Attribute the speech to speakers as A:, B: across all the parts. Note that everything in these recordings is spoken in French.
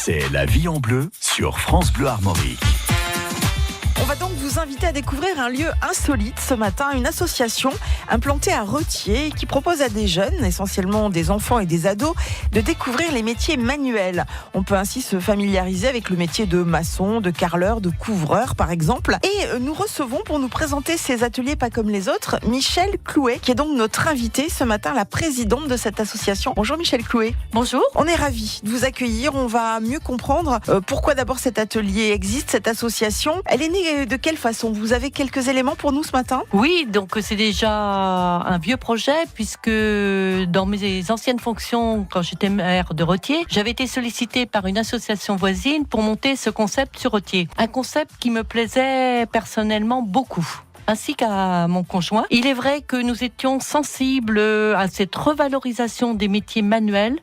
A: C'est La Vie en Bleu sur France Bleu Armorique.
B: On va donc vous inviter à découvrir un lieu insolite ce matin, une association implantée à Retier qui propose à des jeunes, essentiellement des enfants et des ados, de découvrir les métiers manuels. On peut ainsi se familiariser avec le métier de maçon, de carreleur, de couvreur par exemple. Et nous recevons pour nous présenter ces ateliers pas comme les autres, Michèle Clouet, qui est donc notre invitée ce matin, la présidente de cette association. Bonjour Michèle Clouet.
C: Bonjour.
B: On est ravis de vous accueillir. On va mieux comprendre pourquoi d'abord cet atelier existe, cette association. Elle est née de quelle façon? Vous avez quelques éléments pour nous ce matin?
C: Oui, donc c'est déjà un vieux projet puisque dans mes anciennes fonctions, quand j'étais maire de Retier, j'avais été sollicitée par une association voisine pour monter ce concept sur Retier. Un concept qui me plaisait personnellement beaucoup, ainsi qu'à mon conjoint. Il est vrai que nous étions sensibles à cette revalorisation des métiers manuels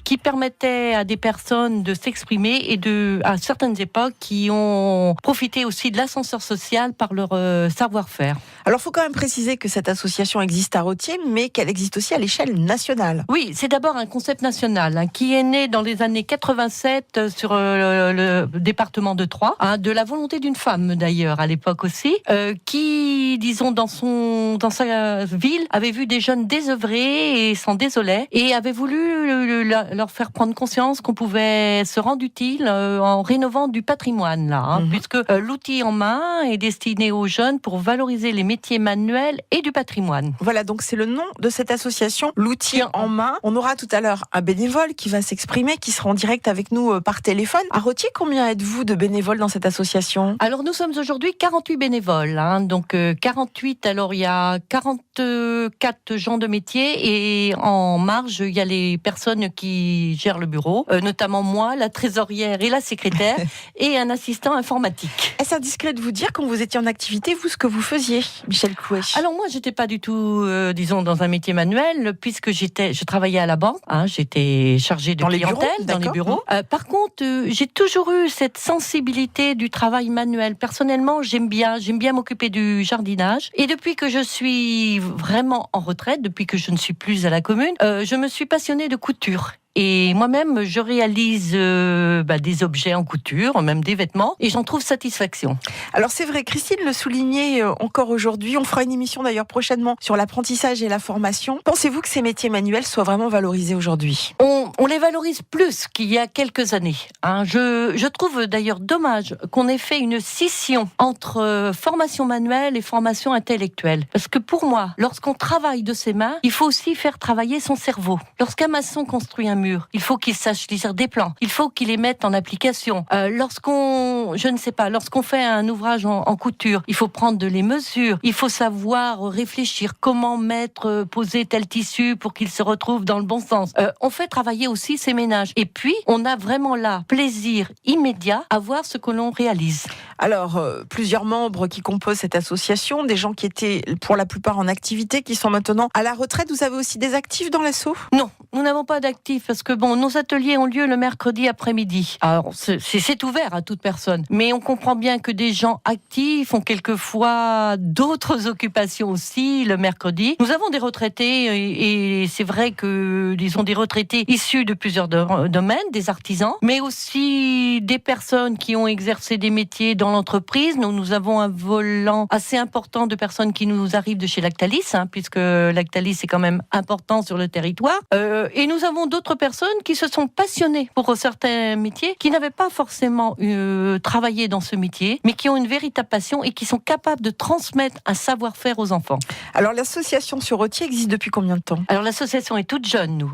C: qui permettait à des personnes de s'exprimer et à certaines époques qui ont profité aussi de l'ascenseur social par leur savoir-faire.
B: Alors, il faut quand même préciser que cette association existe à Retier, mais qu'elle existe aussi à l'échelle nationale.
C: Oui, c'est d'abord un concept national qui est né dans les années 87 sur le département de Troyes, de la volonté d'une femme d'ailleurs à l'époque aussi, qui, disons, dans sa ville, avait vu des jeunes désœuvrés et s'en désolait et avait voulu leur faire prendre conscience qu'on pouvait se rendre utile en rénovant du patrimoine là, puisque l'outil en main est destiné aux jeunes pour valoriser les métiers manuels et du patrimoine.
B: Voilà, donc c'est le nom de cette association, l'outil en main. On aura tout à l'heure un bénévole qui va s'exprimer, qui sera en direct avec nous par téléphone. À Retier, combien êtes-vous de bénévoles dans cette association?
C: Alors nous sommes aujourd'hui 48 bénévoles, donc 48, alors il y a 44 gens de métier et en marge il y a les personnes qui gèrent le bureau, notamment moi, la trésorière et la secrétaire et un assistant informatique.
B: Est-ce indiscret de vous dire quand vous étiez en activité, vous, ce que vous faisiez, Michèle Clouet?
C: Alors moi j'étais pas du tout, disons, dans un métier manuel puisque je travaillais à la banque, j'étais chargée de clientèle dans les bureaux. Par contre, j'ai toujours eu cette sensibilité du travail manuel. Personnellement, j'aime bien m'occuper du jardinage. Et depuis que je suis vraiment en retraite, depuis que je ne suis plus à la commune, je me suis passionnée de couture. Et moi-même, je réalise des objets en couture, même des vêtements, et j'en trouve satisfaction.
B: Alors c'est vrai, Christine le soulignait encore aujourd'hui, on fera une émission d'ailleurs prochainement sur l'apprentissage et la formation. Pensez-vous que ces métiers manuels soient vraiment valorisés aujourd'hui?
C: On les valorise plus qu'il y a quelques années. Je trouve d'ailleurs dommage qu'on ait fait une scission entre formation manuelle et formation intellectuelle. Parce que pour moi, lorsqu'on travaille de ses mains, il faut aussi faire travailler son cerveau. Lorsqu'un maçon construit un mur, il faut qu'il sache lire des plans, il faut qu'il les mette en application. Lorsqu'on fait un ouvrage en couture, il faut prendre les mesures, il faut savoir réfléchir comment poser tel tissu pour qu'il se retrouve dans le bon sens. On fait travailler aussi ses ménages. Et puis, on a vraiment là plaisir immédiat à voir ce que l'on réalise.
B: Alors, plusieurs membres qui composent cette association, des gens qui étaient pour la plupart en activité, qui sont maintenant à la retraite. Vous avez aussi des actifs dans l'asso?
C: Non, nous n'avons pas d'actifs parce que nos ateliers ont lieu le mercredi après-midi. Alors, c'est ouvert à toute personne. Mais on comprend bien que des gens actifs ont quelquefois d'autres occupations aussi le mercredi. Nous avons des retraités et c'est vrai que, disons, des retraités issus de plusieurs domaines, des artisans, mais aussi des personnes qui ont exercé des métiers dans l'entreprise. Nous avons un volant assez important de personnes qui nous arrivent de chez Lactalis, puisque Lactalis est quand même important sur le territoire. Et nous avons d'autres personnes qui se sont passionnées pour certains métiers, qui n'avaient pas forcément travaillé dans ce métier, mais qui ont une véritable passion et qui sont capables de transmettre un savoir-faire aux enfants.
B: Alors l'association sur Retier existe depuis combien de temps?
C: Alors l'association est toute jeune,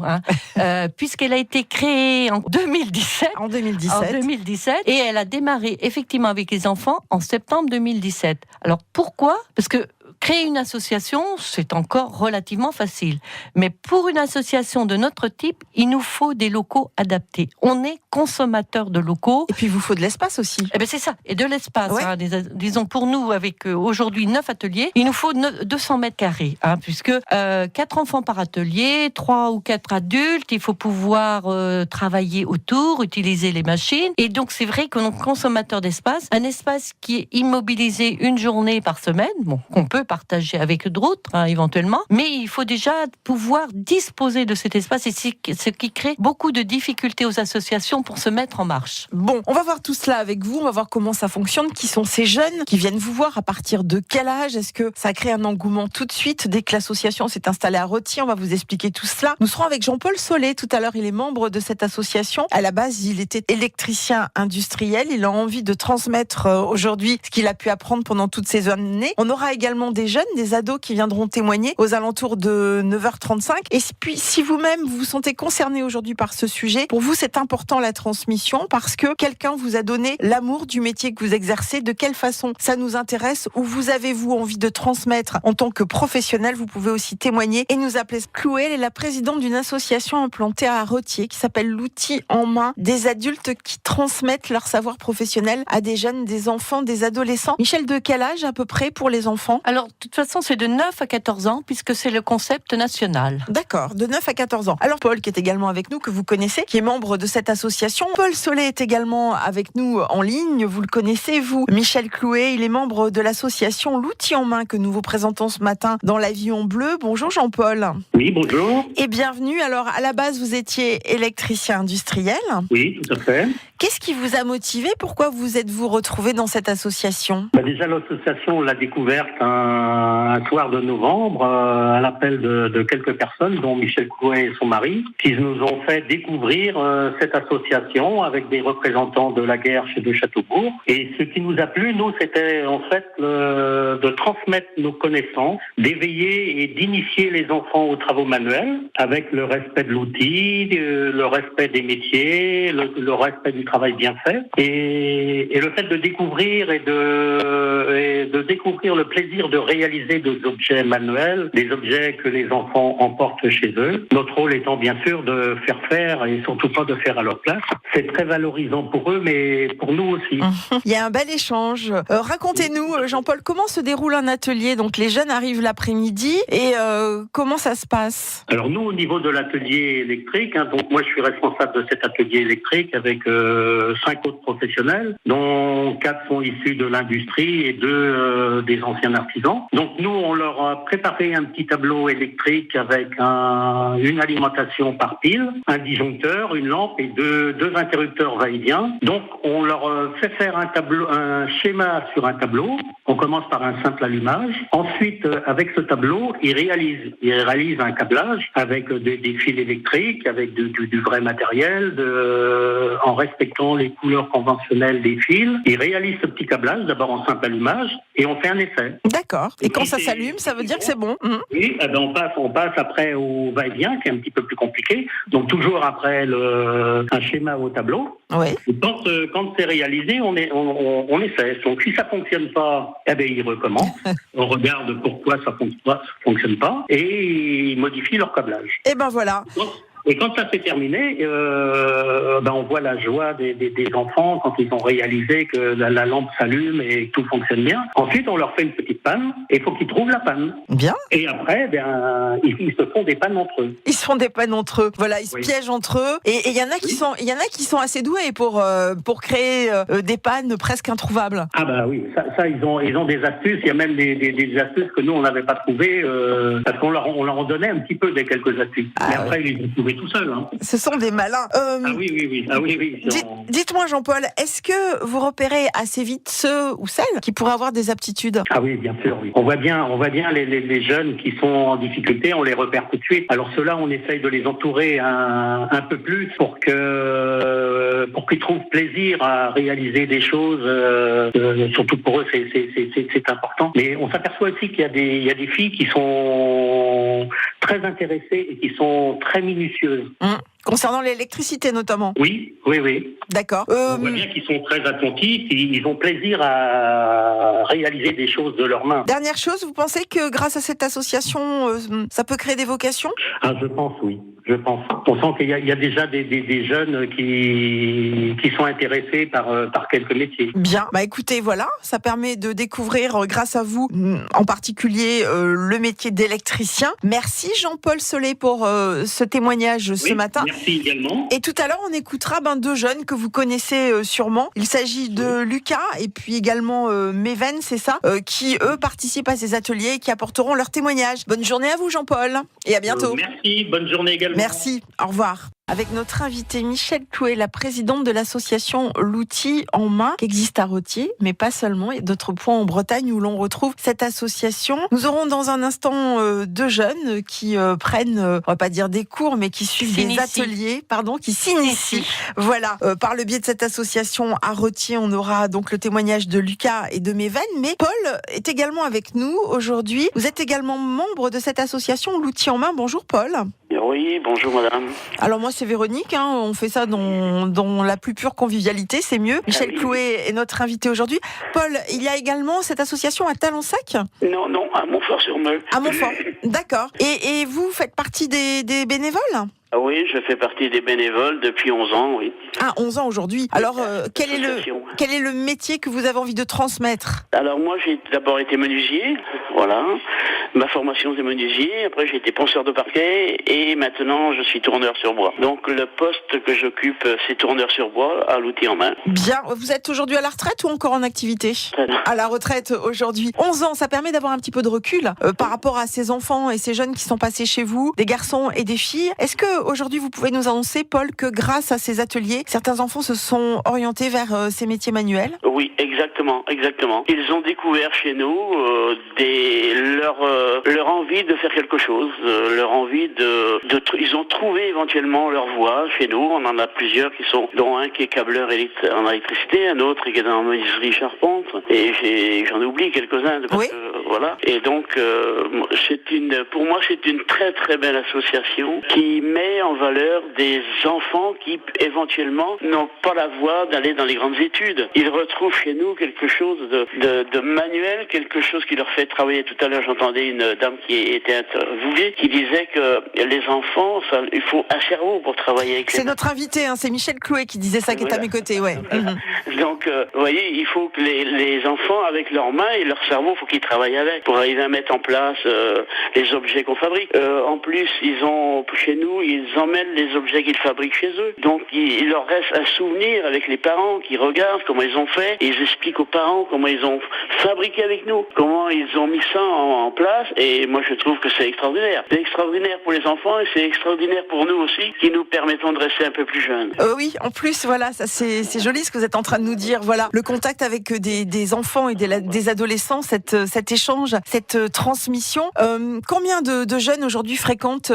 C: puisqu'elle a été créée en 2017.
B: En 2017.
C: Et elle a démarré effectivement avec les enfants en septembre 2017. Alors pourquoi? Parce que créer une association, c'est encore relativement facile. Mais pour une association de notre type, il nous faut des locaux adaptés. On est consommateur de locaux.
B: Et puis il vous faut de l'espace aussi.
C: Eh bien c'est ça, et de l'espace.
B: Ouais.
C: Disons pour nous, avec aujourd'hui 9 ateliers, il nous faut 200 mètres carrés, puisque 4 enfants par atelier, 3 ou 4 adultes, il faut pouvoir travailler autour, utiliser les machines. Et donc c'est vrai qu'on est consommateur d'espace, un espace qui est immobilisé une journée par semaine, qu'on peut partager avec d'autres, éventuellement. Mais il faut déjà pouvoir disposer de cet espace et c'est ce qui crée beaucoup de difficultés aux associations pour se mettre en marche.
B: Bon, on va voir tout cela avec vous, on va voir comment ça fonctionne, qui sont ces jeunes qui viennent vous voir, à partir de quel âge, est-ce que ça crée un engouement tout de suite dès que l'association s'est installée à Retiers, on va vous expliquer tout cela. Nous serons avec Jean-Paul Solé tout à l'heure, il est membre de cette association. À la base, il était électricien industriel, il a envie de transmettre aujourd'hui ce qu'il a pu apprendre pendant toutes ces années. On aura également des jeunes, des ados qui viendront témoigner aux alentours de 9h35. Et puis, si vous-même vous vous sentez concerné aujourd'hui par ce sujet, pour vous c'est important la transmission parce que quelqu'un vous a donné l'amour du métier que vous exercez. De quelle façon ça nous intéresse ou vous avez-vous envie de transmettre en tant que professionnel? Vous pouvez aussi témoigner et nous appeler. Chloé, elle est la présidente d'une association implantée à Retiers qui s'appelle l'Outil en main, des adultes qui transmettent leur savoir professionnel à des jeunes, des enfants, des adolescents. Michel, de quel âge à peu près pour les enfants?
C: Alors, de toute façon, c'est de 9 à 14 ans puisque c'est le concept national.
B: D'accord, de 9 à 14 ans. Alors Paul, qui est également avec nous, que vous connaissez, qui est membre de cette association. Paul Solé est également avec nous en ligne. Vous le connaissez, vous. Michel Clouet, il est membre de l'association L'Outil en main que nous vous présentons ce matin dans l'Avion Bleu. Bonjour Jean-Paul.
D: Oui, bonjour.
B: Et bienvenue. Alors, à la base, vous étiez électricien industriel.
D: Oui, tout à fait.
B: Qu'est-ce qui vous a motivé? Pourquoi vous êtes-vous retrouvé dans cette association?
D: Déjà, l'association, on l'a découverte un soir de novembre à l'appel de quelques personnes, dont Michel Clouet et son mari, qui nous ont fait découvrir cette association avec des représentants de la Guerche et de Châteaubourg. Et ce qui nous a plu, nous, c'était en fait de transmettre nos connaissances, d'éveiller et d'initier les enfants aux travaux manuels avec le respect de l'outil, le respect des métiers, le respect du travail bien fait. Et le fait de découvrir et de découvrir le plaisir de réaliser des objets manuels, des objets que les enfants emportent chez eux. Notre rôle étant bien sûr de faire et surtout pas de faire à leur place. C'est très valorisant pour eux, mais pour nous aussi.
B: Il y a un bel échange. Racontez-nous, Jean-Paul, comment se déroule un atelier? Donc les jeunes arrivent l'après-midi et comment ça se passe?
D: Alors nous, au niveau de l'atelier électrique, donc moi je suis responsable de cet atelier électrique avec 5 autres professionnels, dont 4 sont issus de l'industrie et 2 des anciens artisans. Donc nous, on leur a préparé un petit tableau électrique avec une alimentation par pile, un disjoncteur, une lampe et deux interrupteurs va-et-vient. Donc on leur fait faire un schéma sur un tableau. On commence par un simple allumage. Ensuite, avec ce tableau, ils réalisent un câblage avec des fils électriques, avec du vrai matériel, en respectant les couleurs conventionnelles des fils. Ils réalisent ce petit câblage, d'abord en simple allumage, et on fait un essai.
B: D'accord. Et quand ça s'allume, ça veut dire que c'est bon.
D: Oui, on passe après au va-et-vient, qui est un petit peu plus compliqué. Donc toujours après un schéma au tableau.
B: Oui.
D: Et quand c'est réalisé, on essaie. Donc si ça fonctionne pas, ils recommencent. On regarde pourquoi ça fonctionne pas et ils modifient leur câblage.
B: Et ben voilà.
D: Et quand ça s'est terminé, on voit la joie des enfants quand ils ont réalisé que la lampe s'allume et que tout fonctionne bien. Ensuite, on leur fait une petite panne et il faut qu'ils trouvent la panne.
B: Bien.
D: Et après, ils se font des pannes entre eux.
B: Ils se font des pannes entre eux. Voilà, ils se piègent entre eux. Et il y en a qui sont assez doués pour créer des pannes presque introuvables.
D: Ah bah oui, ça ils ont des astuces. Il y a même des astuces que nous on n'avait pas trouvées parce qu'on leur en donnait un petit peu des quelques astuces. Mais après ils les ont trouvées tout seuls.
B: Ce sont des malins.
D: Ah oui.
B: Dites-moi Jean-Paul, est-ce que vous repérez assez vite ceux ou celles qui pourraient avoir des aptitudes?
D: Ah oui, bien sûr. Oui. On voit bien les jeunes qui sont en difficulté, on les repère tout de suite. Alors ceux-là, on essaye de les entourer un peu plus pour qu'ils trouvent plaisir à réaliser des choses. Surtout pour eux, c'est important. Mais on s'aperçoit aussi qu'il y a des filles qui sont très intéressées et qui sont très minutieuses.
B: Concernant l'électricité notamment.
D: Oui.
B: D'accord.
D: On voit bien qu'ils sont très attentifs, ils ont plaisir à réaliser des choses de leurs mains.
B: Dernière chose, vous pensez que grâce à cette association, ça peut créer des vocations?
D: Je pense oui. je pense. On sent qu'il y a déjà des jeunes qui sont intéressés par quelques métiers.
B: Bien, écoutez, voilà, ça permet de découvrir, grâce à vous, en particulier, le métier d'électricien. Merci Jean-Paul Solé pour ce témoignage ce matin.
D: Merci également.
B: Et tout à l'heure, on écoutera deux jeunes que vous connaissez sûrement. Il s'agit de Lucas et puis également Méven, c'est ça, qui eux participent à ces ateliers et qui apporteront leur témoignage. Bonne journée à vous Jean-Paul et à bientôt.
D: Merci, bonne journée également.
B: Merci, au revoir. Avec notre invitée Michèle Clouet, la présidente de l'association L'Outil en main, qui existe à Rothier, mais pas seulement. Il y a d'autres points en Bretagne où l'on retrouve cette association. Nous aurons dans un instant deux jeunes qui prennent, on va pas dire des cours, mais qui suivent des ateliers, qui s'initient. Voilà, par le biais de cette association à Rothier, on aura donc le témoignage de Lucas et de Méven. Mais Paul est également avec nous aujourd'hui. Vous êtes également membre de cette association L'Outil en main. Bonjour Paul.
E: Oui, bonjour madame.
B: Alors moi c'est Véronique, on fait ça dans la plus pure convivialité, c'est mieux. Michèle Clouet est notre invité aujourd'hui. Paul, il y a également cette association à Talensac ?
E: Non, à Montfort-sur-Meule.
B: À Montfort, d'accord. Et vous faites partie des bénévoles ?
E: Oui, je fais partie des bénévoles depuis 11 ans, oui.
B: Ah, 11 ans aujourd'hui. Alors, quel est le métier que vous avez envie de transmettre ?
E: Alors moi, j'ai d'abord été menuisier, voilà. Ma formation c'est menuisier, après j'ai été ponceur de parquet et maintenant je suis tourneur sur bois. Donc le poste que j'occupe, c'est tourneur sur bois à L'Outil en main.
B: Bien, vous êtes aujourd'hui à la retraite ou encore en activité ? À la retraite aujourd'hui. 11 ans, ça permet d'avoir un petit peu de recul par rapport à ces enfants et ces jeunes qui sont passés chez vous, des garçons et des filles. Est-ce que aujourd'hui vous pouvez nous annoncer, Paul, que grâce à ces ateliers, certains enfants se sont orientés vers ces métiers manuels ?
E: Oui, exactement. Ils ont découvert chez nous leur envie de faire quelque chose, leur envie ils ont trouvé éventuellement leur voie chez nous. On en a plusieurs dont un qui est câbleur en électricité, un autre qui est dans la menuiserie charpente, et j'en oublie quelques-uns. Voilà. Et donc, pour moi, c'est une très très belle association qui met en valeur des enfants qui éventuellement n'ont pas la voie d'aller dans les grandes études. Ils retrouvent chez nous quelque chose de manuel, quelque chose qui leur fait travailler. Tout à l'heure, j'entendais une dame qui était interviewée qui disait que les enfants, il faut un cerveau pour travailler avec
B: C'est notre invité, c'est Michèle Clouet qui disait ça, qui est à mes côtés, ouais.
E: Donc, vous voyez, il faut que les enfants, avec leurs mains et leur cerveau, il faut qu'ils travaillent avec pour arriver à mettre en place les objets qu'on fabrique. En plus, chez nous, ils emmènent les objets qu'ils fabriquent chez eux. Donc, il leur reste un souvenir avec les parents qui regardent comment ils ont fait et ils expliquent aux parents comment ils ont fabriqué avec nous, comment ils ont mis ça en place. Et moi, je trouve que c'est extraordinaire. C'est extraordinaire pour les enfants et c'est extraordinaire pour nous aussi, qui nous permettons de rester un peu plus jeunes.
B: Oui, en plus, voilà, ça c'est joli ce que vous êtes en train de nous dire. Voilà, le contact avec des enfants et des adolescents, cet échange, cette transmission. Combien de jeunes aujourd'hui fréquentent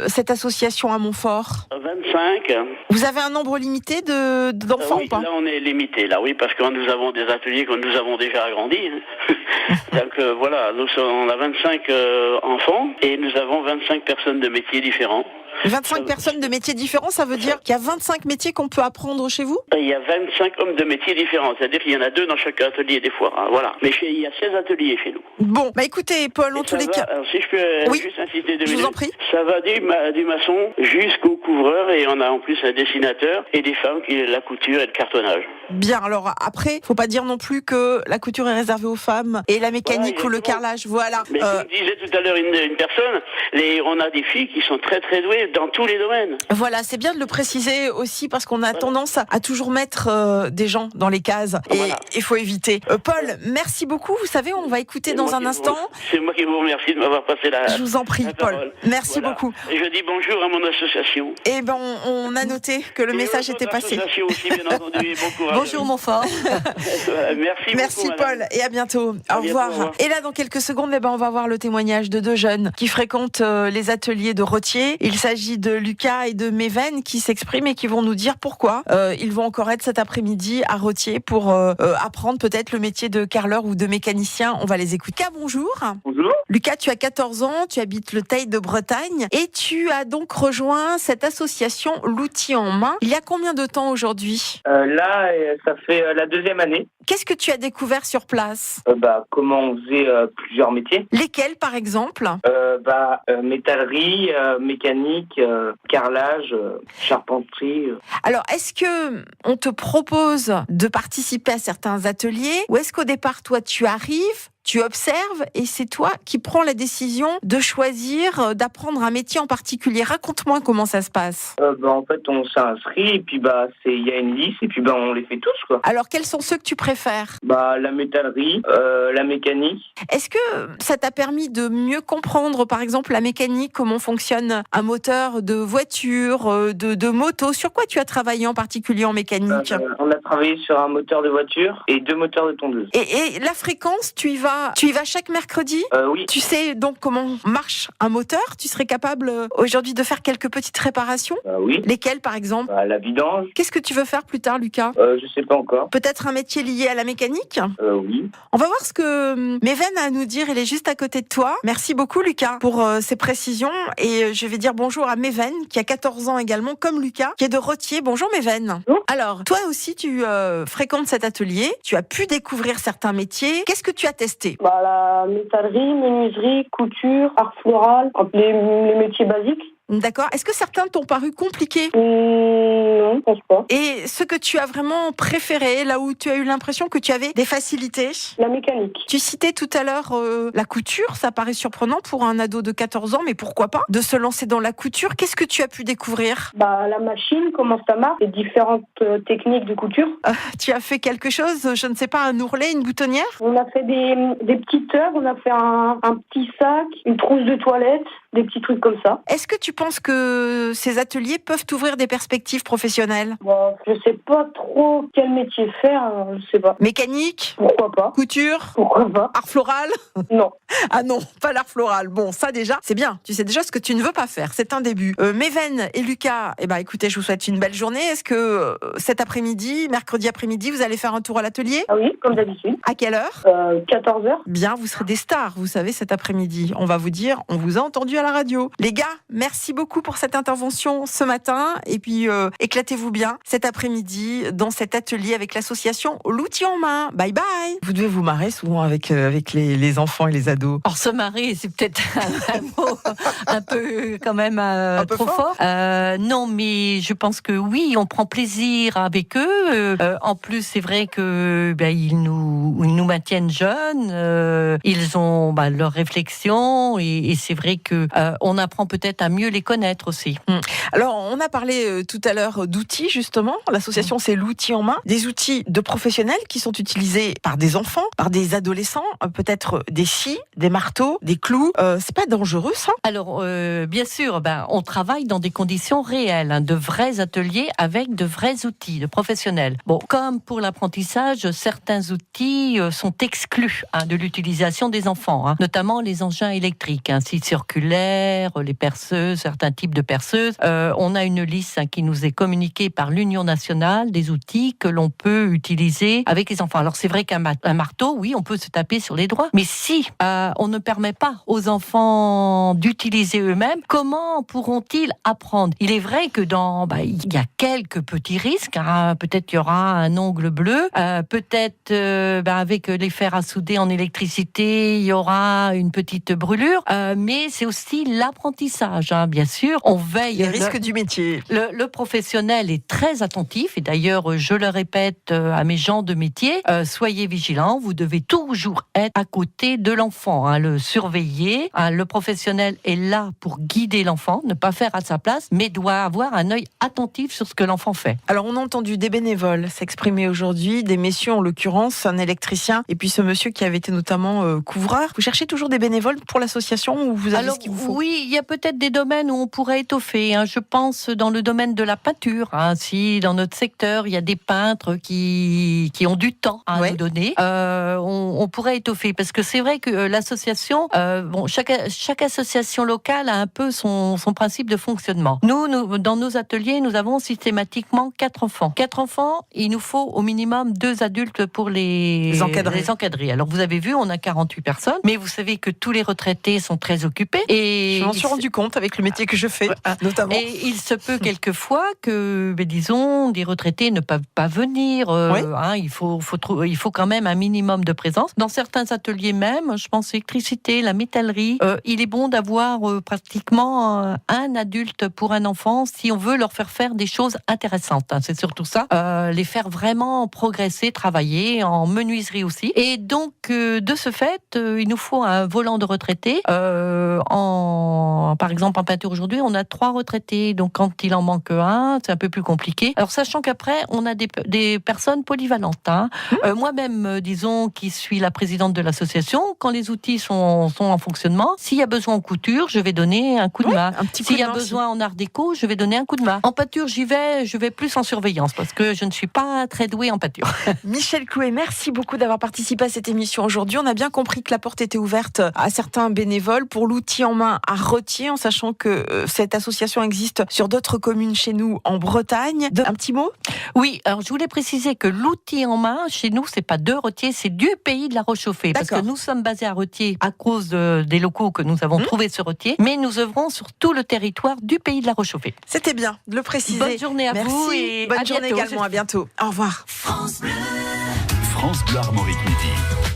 B: cette association à Montfort ?
E: 25.
B: Vous avez un nombre limité d'enfants
E: oui,
B: ou pas ?
E: Là, on est limité, oui, parce que nous avons des ateliers que nous avons déjà agrandis. Donc voilà, on a 25 enfants et nous avons 25 personnes de métiers différents.
B: 25 personnes de métiers différents, ça veut dire qu'il y a 25 métiers qu'on peut apprendre chez vous ?
E: Il y a 25 hommes de métiers différents, c'est-à-dire qu'il y en a 2 dans chaque atelier des fois. Voilà. Mais il y a 16 ateliers chez nous.
B: Bon, écoutez, Paul, en tous les cas...
E: Alors, si je peux juste insister 2 minutes.
B: Je vous en prie.
E: Ça va du maçon jusqu'au couvreur et on a en plus un dessinateur et des femmes qui la couture et le cartonnage.
B: Bien, alors après, faut pas dire non plus que la couture est réservée aux femmes et la mécanique ou le carrelage, voilà.
E: Mais comme disait tout à l'heure une personne, on a des filles qui sont très très douées dans tous les domaines.
B: Voilà, c'est bien de le préciser aussi parce qu'on a tendance à toujours mettre des gens dans les cases et il faut éviter. Paul, merci beaucoup. Vous savez, on va écouter dans un instant.
E: C'est moi qui vous remercie de m'avoir passé la
B: Je vous en prie, Paul. Merci beaucoup.
E: Et je dis bonjour à mon association.
B: Eh ben, on a noté que le message était passé.
E: Aussi, bien entendu, et bon courage.
C: Bonjour Montfort.
B: Merci
E: beaucoup,
B: Paul et à bientôt. Au revoir. Et là, dans quelques secondes, on va voir le témoignage de 2 jeunes qui fréquentent les ateliers de Rothier. Il s'agit de Lucas et de Méven qui s'expriment et qui vont nous dire pourquoi ils vont encore être cet après-midi à Rothier pour apprendre peut-être le métier de carreleur ou de mécanicien. On va les écouter. Lucas, bonjour.
F: Bonjour.
B: Lucas, tu as 14 ans, tu habites le Teil de Bretagne et tu as donc rejoint cette association L'Outil en main. Il y a combien de temps aujourd'hui ?
F: Là, ça fait la 2e année.
B: Qu'est-ce que tu as découvert sur place?
F: Comment on faisait plusieurs métiers.
B: Lesquels, par exemple?
F: Métallerie, mécanique, carrelage, charpenterie.
B: Alors, est-ce que on te propose de participer à certains ateliers ou est-ce qu'au départ, toi, tu arrives, tu observes et c'est toi qui prends la décision de choisir d'apprendre un métier en particulier? Raconte-moi comment ça se passe.
F: En fait, on s'inscrit et puis il y a une liste et puis on les fait tous, quoi.
B: Alors, quels sont ceux que tu préfères?
F: La métallerie, la mécanique.
B: Est-ce que ça t'a permis de mieux comprendre, par exemple, la mécanique, comment fonctionne un moteur de voiture, de moto? Sur quoi tu as travaillé en particulier en mécanique?
F: On a travaillé sur un moteur de voiture et 2 moteurs de tondeuse.
B: Et la fréquence, tu y vas chaque mercredi?
F: Oui.
B: Tu sais donc comment marche un moteur? Tu serais capable aujourd'hui de faire quelques petites réparations?
F: Oui.
B: Lesquelles, par exemple?
F: La vidange.
B: Qu'est-ce que tu veux faire plus tard, Lucas?
F: Je sais pas encore.
B: Peut-être un métier lié à la mécanique?
F: Oui.
B: On va voir ce que Méven a à nous dire. Il est juste à côté de toi. Merci beaucoup, Lucas, pour ces précisions. Et je vais dire bonjour à Méven, qui a 14 ans également, comme Lucas, qui est de Rothier. Bonjour, Méven.
F: Bonjour.
B: Alors, toi aussi, tu fréquentes cet atelier. Tu as pu découvrir certains métiers. Qu'est-ce que tu as testé?
G: La métallerie, menuiserie, couture, art floral, les métiers basiques.
B: D'accord. Est-ce que certains t'ont paru compliqués?
G: Non, je pense pas.
B: Et ce que tu as vraiment préféré, là où tu as eu l'impression que tu avais des facilités?
G: La mécanique.
B: Tu citais tout à l'heure la couture, ça paraît surprenant pour un ado de 14 ans, mais pourquoi pas de se lancer dans la couture? Qu'est-ce que tu as pu découvrir?
G: La machine, comment ça marche, les différentes techniques de couture.
B: Tu as fait quelque chose, je ne sais pas, un ourlet, une boutonnière?
G: On a fait des petites œuvres, on a fait un petit sac, une trousse de toilette, des petits trucs comme ça.
B: Est-ce que tu penses que ces ateliers peuvent t'ouvrir des perspectives professionnelles?
G: Je sais pas trop quel métier faire, je sais pas.
B: Mécanique?
G: Pourquoi pas?
B: Couture?
G: Pourquoi pas?
B: Art floral?
G: Non.
B: Ah non, pas l'art floral. Bon, ça déjà, c'est bien. Tu sais déjà ce que tu ne veux pas faire. C'est un début. Méven et Lucas, écoutez, je vous souhaite une belle journée. Est-ce que cet après-midi, mercredi après-midi, vous allez faire un tour à l'atelier?
G: Ah oui, comme d'habitude.
B: À quelle heure?
G: 14h.
B: Bien, vous serez des stars, vous savez, cet après-midi. On va vous dire, on vous a entendu à la radio. Les gars, merci beaucoup pour cette intervention ce matin. Et puis, éclatez-vous bien cet après-midi dans cet atelier avec l'association L'Outil en Main. Bye bye. Vous devez vous marrer souvent avec les enfants et les ados.
C: Alors, se marrer, c'est peut-être un mot un peu quand même
B: Un peu
C: trop fort. Non, mais je pense que oui, on prend plaisir avec eux. En plus, c'est vrai que ils nous maintiennent jeunes. Ils ont leur réflexion et c'est vrai que on apprend peut-être à mieux les connaître aussi.
B: Alors, on a parlé tout à l'heure d'outils, justement. L'association, c'est L'Outil en Main. Des outils de professionnels qui sont utilisés par des enfants, par des adolescents, peut-être des scies, des marteaux, des clous. C'est pas dangereux, ça?
C: Alors, bien sûr, on travaille dans des conditions réelles, de vrais ateliers avec de vrais outils, de professionnels. Bon, comme pour l'apprentissage, certains outils sont exclus de l'utilisation des enfants, notamment les engins électriques, scies circulaires, les perceuses, certains types de perceuses. On a une liste qui nous est communiquée par l'Union nationale des outils que l'on peut utiliser avec les enfants. Alors, c'est vrai qu'un marteau, oui, on peut se taper sur les doigts, mais si on ne permet pas aux enfants d'utiliser eux-mêmes, comment pourront-ils apprendre? Il est vrai que il y a quelques petits risques. Peut-être il y aura un ongle bleu, peut-être avec les fers à souder en électricité, il y aura une petite brûlure, mais c'est aussi l'apprentissage. Bien sûr, on veille.
B: Les risques du métier.
C: Le professionnel est très attentif et d'ailleurs, je le répète à mes gens de métier, soyez vigilants, vous devez toujours être à côté de l'enfant, le surveiller. Le professionnel est là pour guider l'enfant, ne pas faire à sa place, mais doit avoir un œil attentif sur ce que l'enfant fait.
B: Alors, on a entendu des bénévoles s'exprimer aujourd'hui, des messieurs en l'occurrence, un électricien, et puis ce monsieur qui avait été notamment couvreur. Vous cherchez toujours des bénévoles pour l'association ou vous avez ce qu'il vous faut?
C: Oui, il y a peut-être des domaines où on pourrait étoffer. Je pense dans le domaine de la peinture. Si dans notre secteur, il y a des peintres qui ont du temps à nous donner, on pourrait étoffer. Parce que c'est vrai que l'association, chaque association locale a un peu son principe de fonctionnement. Nous, dans nos ateliers, nous avons systématiquement 4 enfants. 4 enfants, il nous faut au minimum 2 adultes pour les encadrer. Alors vous avez vu, on a 48 personnes, mais vous savez que tous les retraités sont très occupés. Et
B: je m'en suis rendu compte avec le métier métier que je fais, notamment.
C: Et il se peut quelquefois que, disons, des retraités ne peuvent pas venir. Il faut quand même un minimum de présence. Dans certains ateliers même, je pense l'électricité, la métallerie, il est bon d'avoir pratiquement un adulte pour un enfant si on veut leur faire des choses intéressantes. C'est surtout ça. Les faire vraiment progresser, travailler, en menuiserie aussi. Et donc, de ce fait, il nous faut un volant de retraités. Par exemple, en peinture aujourd'hui, on a 3 retraités. Donc, quand il en manque un, c'est un peu plus compliqué. Alors, sachant qu'après, on a des personnes polyvalentes. Moi-même, disons, qui suis la présidente de l'association, quand les outils sont en fonctionnement, s'il y a besoin en couture, je vais donner un coup de main. S'il y a besoin en art déco, je vais donner un coup de main. En peinture, je vais plus en surveillance parce que je ne suis pas très douée en peinture.
B: Michel Clouet, merci beaucoup d'avoir participé à cette émission aujourd'hui. On a bien compris que la porte était ouverte à certains bénévoles pour l'outil en main à Retier, en sachant que cette association existe sur d'autres communes chez nous en Bretagne. Un petit mot ?
C: Oui, alors je voulais préciser que l'outil en main, chez nous, c'est pas de Retier, c'est du pays de la Roche-Chauffée. Parce que nous sommes basés à Retier à cause des locaux que nous avons trouvés sur Retier, mais nous œuvrons sur tout le territoire du pays de la Roche-Chauffée.
B: C'était bien de le préciser.
C: Bonne journée à vous et
B: bonne journée également, à bientôt. Au revoir.
A: France Bleu Armorique Midi.